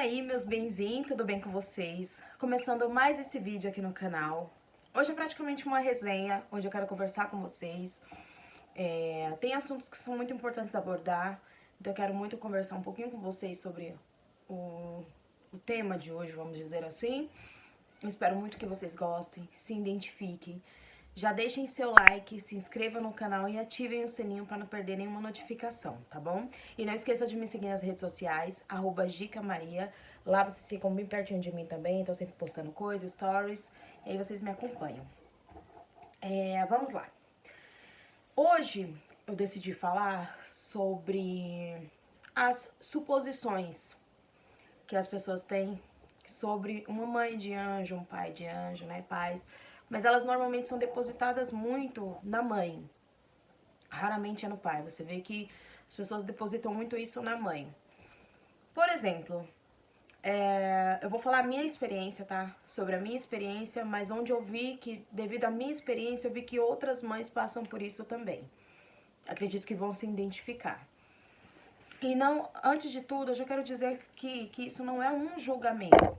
aí, meus benzinhos, tudo bem com vocês? Começando mais esse vídeo aqui no canal. Hoje é praticamente uma resenha, onde eu quero conversar com vocês. Tem assuntos que são muito importantes abordar, então eu quero muito conversar um pouquinho com vocês sobre o tema de hoje, vamos dizer assim. Eu espero muito que vocês gostem, se identifiquem. Já deixem seu like, se inscrevam no canal e ativem o sininho para não perder nenhuma notificação, tá bom? E não esqueça de me seguir nas redes sociais, @gicamaria. Lá vocês ficam bem pertinho de mim também, tô sempre postando coisas, stories, e aí vocês me acompanham. Vamos lá. Hoje eu decidi falar sobre as suposições que as pessoas têm sobre uma mãe de anjo, um pai de anjo, né, pais, mas elas normalmente são depositadas muito na mãe, raramente é no pai. Você vê que as pessoas depositam muito isso na mãe. Por exemplo, eu vou falar a minha experiência, tá? Sobre a minha experiência, mas onde eu vi que, devido à minha experiência, eu vi que outras mães passam por isso também. Acredito que vão se identificar. E não, antes de tudo, eu já quero dizer que isso não é um julgamento,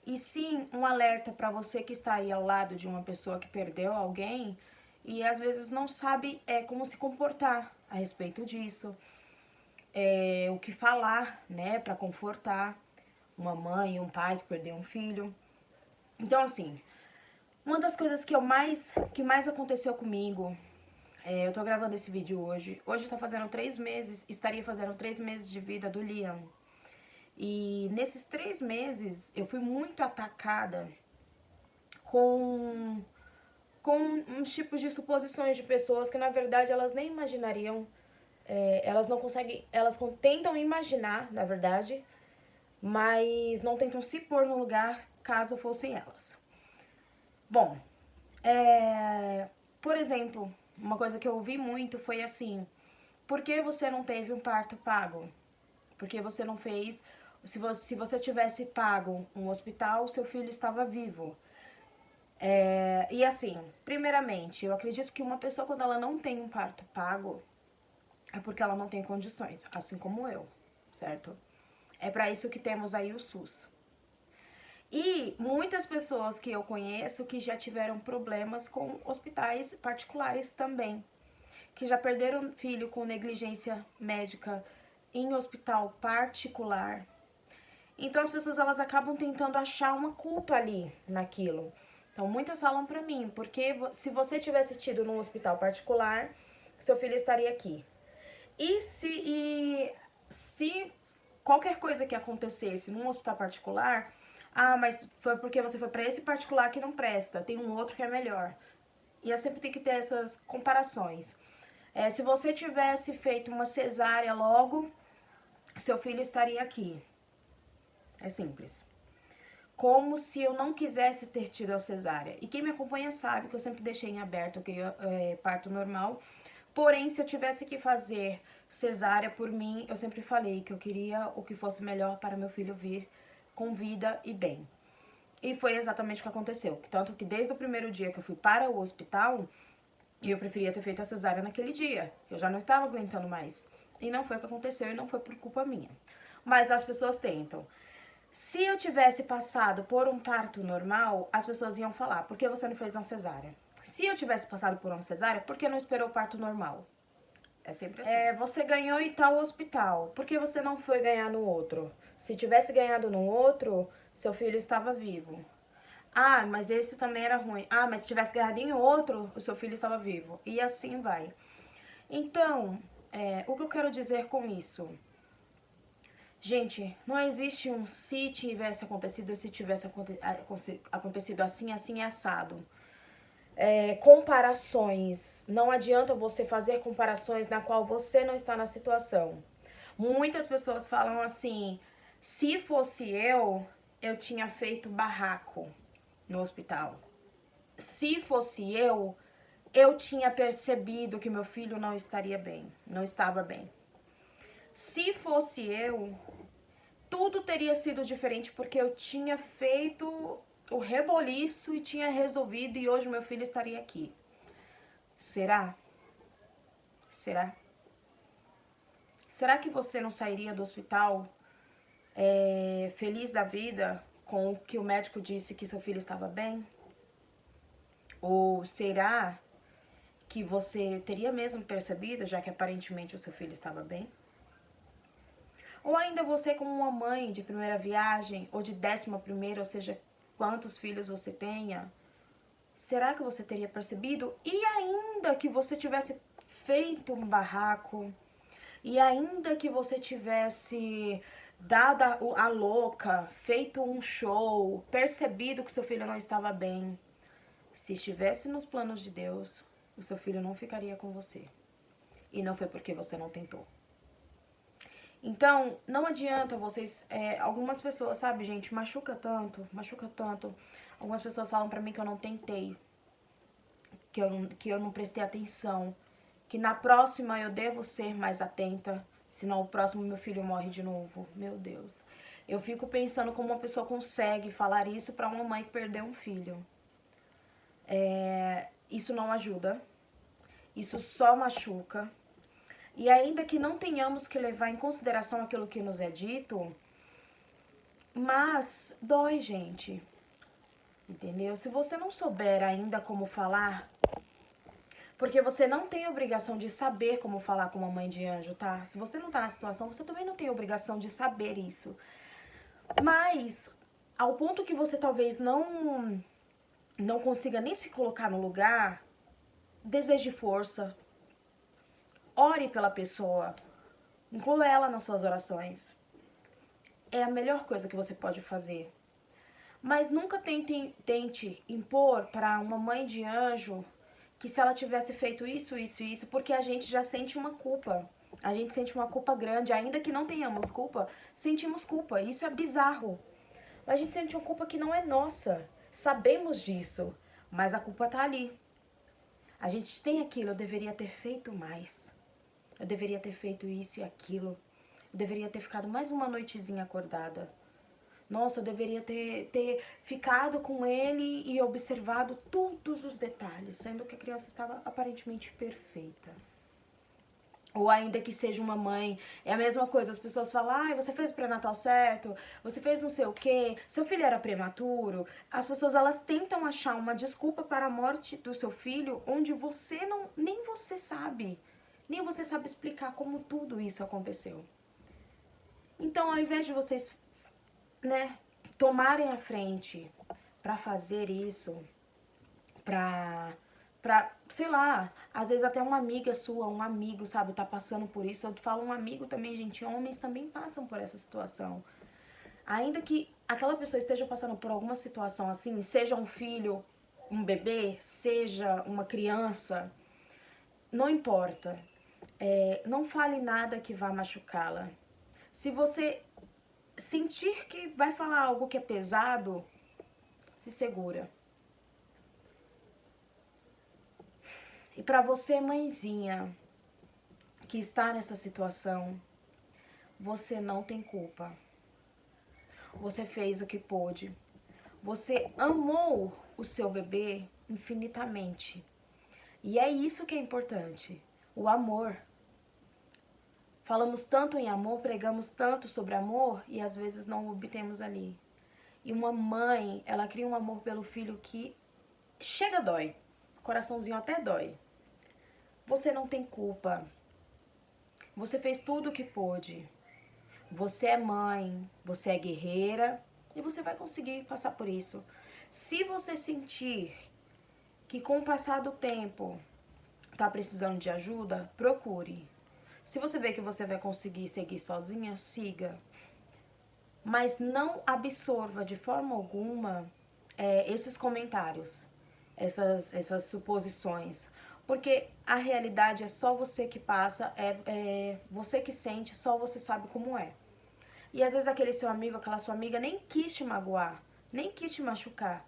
e sim um alerta para você que está aí ao lado de uma pessoa que perdeu alguém e às vezes não sabe como se comportar a respeito disso, o que falar, né, para confortar uma mãe, um pai que perdeu um filho. Então, assim, uma das coisas que mais aconteceu comigo, eu tô gravando esse vídeo hoje. Hoje tá fazendo 3 meses, estaria fazendo 3 meses de vida do Liam. E nesses 3 meses eu fui muito atacada com uns tipos de suposições de pessoas que na verdade elas nem imaginariam, elas não conseguem, tentam imaginar, na verdade, mas não tentam se pôr no lugar caso fossem elas. Bom, por exemplo, uma coisa que eu ouvi muito foi assim: por que você não teve um parto pago? Porque você não fez. Se você tivesse pago um hospital, seu filho estava vivo. E assim, primeiramente, eu acredito que uma pessoa, quando ela não tem um parto pago, é porque ela não tem condições, assim como eu, certo? É para isso que temos aí o SUS. E muitas pessoas que eu conheço que já tiveram problemas com hospitais particulares também, que já perderam filho com negligência médica em hospital particular. Então as pessoas elas acabam tentando achar uma culpa ali naquilo. Então muitas falam pra mim, porque se você tivesse tido num hospital particular, seu filho estaria aqui. E se qualquer coisa que acontecesse num hospital particular, mas foi porque você foi para esse particular que não presta, tem um outro que é melhor. E eu sempre tem que ter essas comparações. Se você tivesse feito uma cesárea logo, seu filho estaria aqui. É simples. Como se eu não quisesse ter tido a cesárea. E quem me acompanha sabe que eu sempre deixei em aberto, eu queria parto normal. Porém, se eu tivesse que fazer cesárea por mim, eu sempre falei que eu queria o que fosse melhor para meu filho vir com vida e bem. E foi exatamente o que aconteceu. Tanto que desde o primeiro dia que eu fui para o hospital, eu preferia ter feito a cesárea naquele dia. Eu já não estava aguentando mais. E não foi o que aconteceu e não foi por culpa minha. Mas as pessoas tentam. Se eu tivesse passado por um parto normal, as pessoas iam falar: por que você não fez uma cesárea? Se eu tivesse passado por uma cesárea, por que não esperou o parto normal? É sempre assim. Você ganhou em tal hospital, por que você não foi ganhar no outro? Se tivesse ganhado no outro, seu filho estava vivo. Mas esse também era ruim. Mas se tivesse ganhado em outro, o seu filho estava vivo. E assim vai. Então, o que eu quero dizer com isso? Gente, não existe um se tivesse acontecido, se tivesse acontecido assim, assim e assado. Comparações. Não adianta você fazer comparações na qual você não está na situação. Muitas pessoas falam assim: se fosse eu tinha feito barraco no hospital. Se fosse eu tinha percebido que meu filho não estaria bem, não estava bem. Se fosse eu, tudo teria sido diferente porque eu tinha feito o reboliço e tinha resolvido e hoje meu filho estaria aqui. Será? Será? Será que você não sairia do hospital feliz da vida com o que o médico disse que seu filho estava bem? Ou será que você teria mesmo percebido, já que aparentemente o seu filho estava bem? Ou ainda você, como uma mãe de primeira viagem, ou de 11ª, ou seja, quantos filhos você tenha, será que você teria percebido? E ainda que você tivesse feito um barraco, e ainda que você tivesse dado a louca, feito um show, percebido que seu filho não estava bem, se estivesse nos planos de Deus, o seu filho não ficaria com você. E não foi porque você não tentou. Então, não adianta vocês... algumas pessoas, sabe, gente, machuca tanto. Algumas pessoas falam pra mim que eu não tentei, que eu não prestei atenção, que na próxima eu devo ser mais atenta, senão o próximo meu filho morre de novo. Meu Deus. Eu fico pensando como uma pessoa consegue falar isso pra uma mãe que perdeu um filho. Isso não ajuda. Isso só machuca. E ainda que não tenhamos que levar em consideração aquilo que nos é dito, mas dói, gente. Entendeu? Se você não souber ainda como falar, porque você não tem obrigação de saber como falar com uma mãe de anjo, tá? Se você não tá na situação, você também não tem obrigação de saber isso. Mas, ao ponto que você talvez não consiga nem se colocar no lugar, deseje força. Ore pela pessoa. Inclua ela nas suas orações. É a melhor coisa que você pode fazer. Mas nunca tente impor para uma mãe de anjo que se ela tivesse feito isso, porque a gente já sente uma culpa. A gente sente uma culpa grande, ainda que não tenhamos culpa, sentimos culpa. Isso é bizarro. A gente sente uma culpa que não é nossa. Sabemos disso, mas a culpa tá ali. A gente tem aquilo, eu deveria ter feito mais. Eu deveria ter feito isso e aquilo. Eu deveria ter ficado mais uma noitezinha acordada. Nossa, eu deveria ter ficado com ele e observado todos os detalhes, sendo que a criança estava aparentemente perfeita. Ou ainda que seja uma mãe, é a mesma coisa, as pessoas falam, ai, você fez o pré-natal certo, você fez não sei o quê, seu filho era prematuro. As pessoas, elas tentam achar uma desculpa para a morte do seu filho, onde você não, nem você sabe explicar como tudo isso aconteceu. Então, ao invés de vocês, tomarem a frente pra fazer isso, pra, sei lá, às vezes até uma amiga sua, um amigo, sabe, tá passando por isso. Eu falo um amigo também, gente, homens também passam por essa situação. Ainda que aquela pessoa esteja passando por alguma situação assim, seja um filho, um bebê, seja uma criança, não importa. Não fale nada que vá machucá-la. Se você sentir que vai falar algo que é pesado, se segura. E para você, mãezinha, que está nessa situação, você não tem culpa. Você fez o que pôde. Você amou o seu bebê infinitamente. E é isso que é importante, o amor. Falamos tanto em amor, pregamos tanto sobre amor e às vezes não o obtemos ali. E uma mãe, ela cria um amor pelo filho que chega dói. O coraçãozinho até dói. Você não tem culpa. Você fez tudo o que pôde. Você é mãe, você é guerreira e você vai conseguir passar por isso. Se você sentir que com o passar do tempo tá precisando de ajuda, procure. Se você vê que você vai conseguir seguir sozinha, siga. Mas não absorva de forma alguma esses comentários, essas suposições. Porque a realidade é só você que passa, é você que sente, só você sabe como é. E às vezes aquele seu amigo, aquela sua amiga nem quis te magoar, nem quis te machucar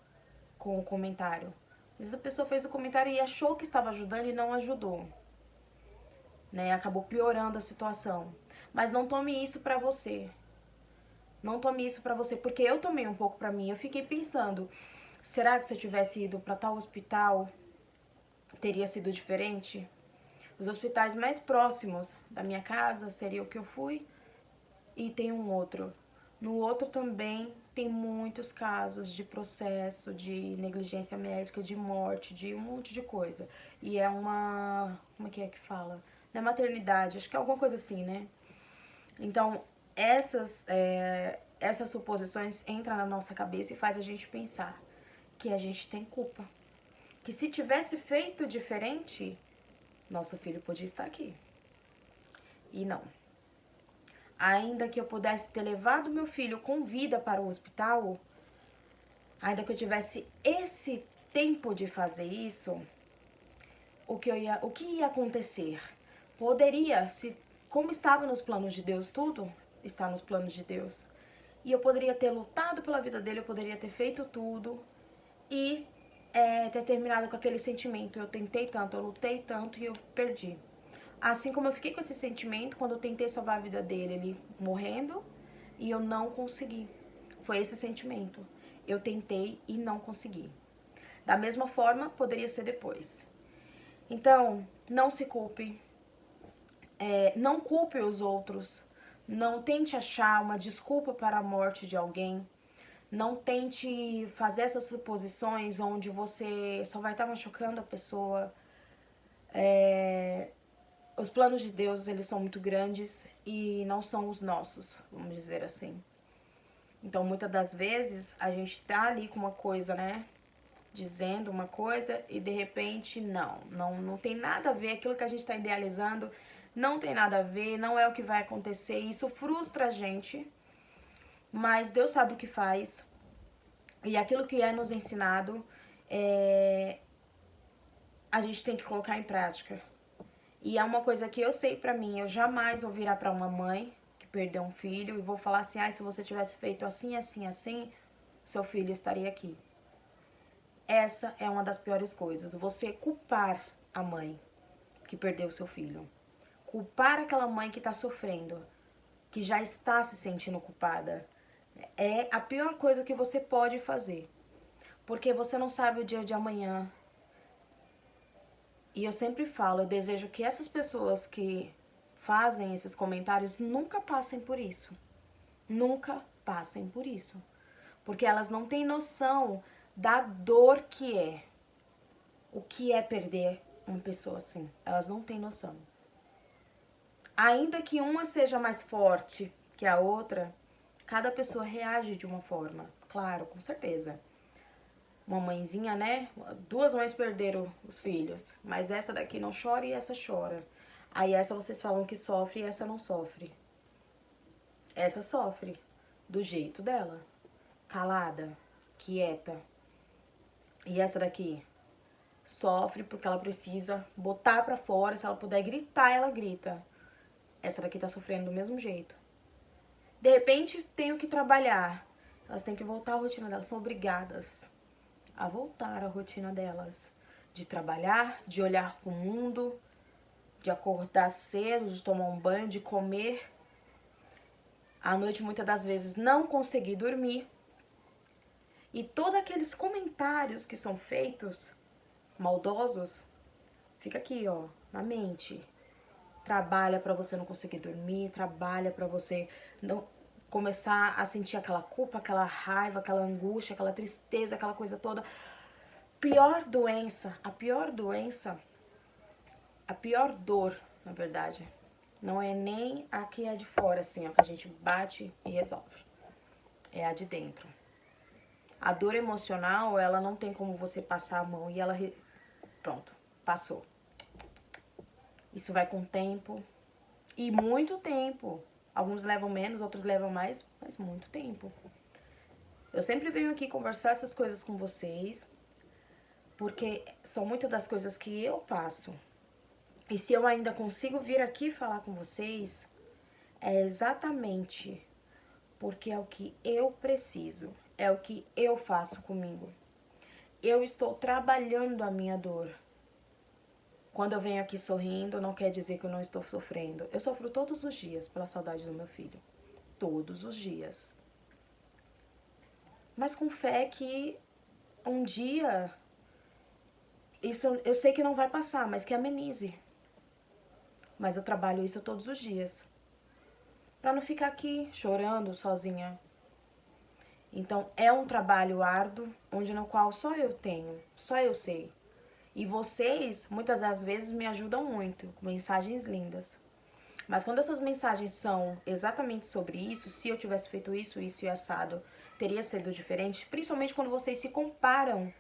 com o comentário. Às vezes a pessoa fez o comentário e achou que estava ajudando e não ajudou. Acabou piorando a situação. Mas não tome isso pra você. Não tome isso pra você, porque eu tomei um pouco pra mim. Eu fiquei pensando, será que se eu tivesse ido pra tal hospital, teria sido diferente? Os hospitais mais próximos da minha casa seria o que eu fui e tem um outro. No outro também tem muitos casos de processo, de negligência médica, de morte, de um monte de coisa. E é uma... como é que fala? Não é maternidade, acho que é alguma coisa assim, né? Então, essas suposições entram na nossa cabeça e faz a gente pensar que a gente tem culpa. Que se tivesse feito diferente, nosso filho podia estar aqui. E não. Ainda que eu pudesse ter levado meu filho com vida para o hospital, ainda que eu tivesse esse tempo de fazer isso, o que ia acontecer? Poderia, se como estava nos planos de Deus, tudo está nos planos de Deus. E eu poderia ter lutado pela vida dele, eu poderia ter feito tudo e ter terminado com aquele sentimento. Eu tentei tanto, eu lutei tanto e eu perdi. Assim como eu fiquei com esse sentimento quando eu tentei salvar a vida dele, ele morrendo, e eu não consegui. Foi esse sentimento. Eu tentei e não consegui. Da mesma forma, poderia ser depois. Então, não se culpe. Não culpe os outros. Não tente achar uma desculpa para a morte de alguém. Não tente fazer essas suposições onde você só vai estar machucando a pessoa. Os planos de Deus, eles são muito grandes e não são os nossos, vamos dizer assim. Então, muitas das vezes, a gente tá ali com uma coisa, né? Dizendo uma coisa e de repente não tem nada a ver, aquilo que a gente tá idealizando não tem nada a ver, não é o que vai acontecer. Isso frustra a gente, mas Deus sabe o que faz. E aquilo que é nos ensinado, a gente tem que colocar em prática. E é uma coisa que eu sei pra mim, eu jamais vou virar pra uma mãe que perdeu um filho e vou falar assim, se você tivesse feito assim, assim, assim, seu filho estaria aqui. Essa é uma das piores coisas, você culpar a mãe que perdeu seu filho. Culpar aquela mãe que tá sofrendo, que já está se sentindo culpada. É a pior coisa que você pode fazer. Porque você não sabe o dia de amanhã. E eu sempre falo, eu desejo que essas pessoas que fazem esses comentários nunca passem por isso. Nunca passem por isso. Porque elas não têm noção da dor que é. O que é perder uma pessoa assim. Elas não têm noção. Ainda que uma seja mais forte que a outra, cada pessoa reage de uma forma. Claro, com certeza. Uma mãezinha, né? Duas mães perderam os filhos, mas essa daqui não chora e essa chora. Aí essa vocês falam que sofre e essa não sofre. Essa sofre do jeito dela, calada, quieta. E essa daqui sofre porque ela precisa botar pra fora, se ela puder gritar, ela grita. Essa daqui tá sofrendo do mesmo jeito. De repente, tenho que trabalhar. Elas têm que voltar à rotina delas, são obrigadas a voltar à rotina delas, de trabalhar, de olhar para o mundo, de acordar cedo, de tomar um banho, de comer. À noite, muitas das vezes, não conseguir dormir. E todos aqueles comentários que são feitos, maldosos, fica aqui, ó, na mente. Trabalha para você não conseguir dormir, trabalha para você não começar a sentir aquela culpa, aquela raiva, aquela angústia, aquela tristeza, aquela coisa toda. A pior dor, na verdade, não é nem a que é de fora, assim, ó, que a gente bate e resolve. É a de dentro. A dor emocional, ela não tem como você passar a mão e ela... Pronto, passou. Isso vai com tempo. E muito tempo. Alguns levam menos, outros levam mais, mas muito tempo. Eu sempre venho aqui conversar essas coisas com vocês, porque são muitas das coisas que eu passo. E se eu ainda consigo vir aqui falar com vocês, é exatamente porque é o que eu preciso, é o que eu faço comigo. Eu estou trabalhando a minha dor. Quando eu venho aqui sorrindo, não quer dizer que eu não estou sofrendo. Eu sofro todos os dias pela saudade do meu filho. Todos os dias. Mas com fé que um dia, isso eu sei que não vai passar, mas que amenize. Mas eu trabalho isso todos os dias. Pra não ficar aqui chorando sozinha. Então, é um trabalho árduo, onde no qual só eu tenho, só eu sei. E vocês, muitas das vezes, me ajudam muito, com mensagens lindas. Mas quando essas mensagens são exatamente sobre isso, se eu tivesse feito isso, isso e assado, teria sido diferente, principalmente quando vocês se comparam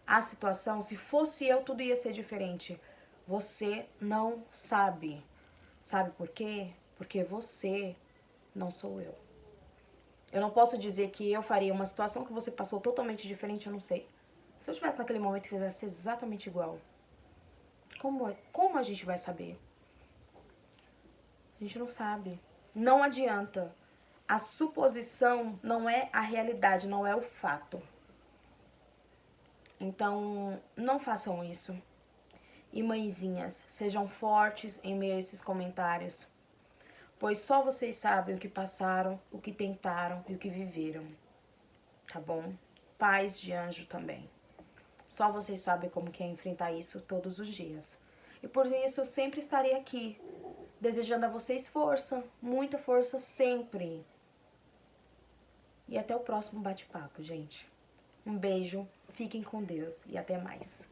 à situação, se fosse eu, tudo ia ser diferente. Você não sabe. Sabe por quê? Porque você não sou eu. Eu não posso dizer que eu faria uma situação que você passou totalmente diferente, eu não sei. Se eu estivesse naquele momento e fizesse exatamente igual, como a gente vai saber? A gente não sabe. Não adianta. A suposição não é a realidade, não é o fato. Então, não façam isso. E mãezinhas, sejam fortes em meio a esses comentários. Pois só vocês sabem o que passaram, o que tentaram e o que viveram. Tá bom? Pais de anjo também. Só vocês sabem como que é enfrentar isso todos os dias. E por isso eu sempre estarei aqui, desejando a vocês força, muita força sempre. E até o próximo bate-papo, gente. Um beijo, fiquem com Deus e até mais.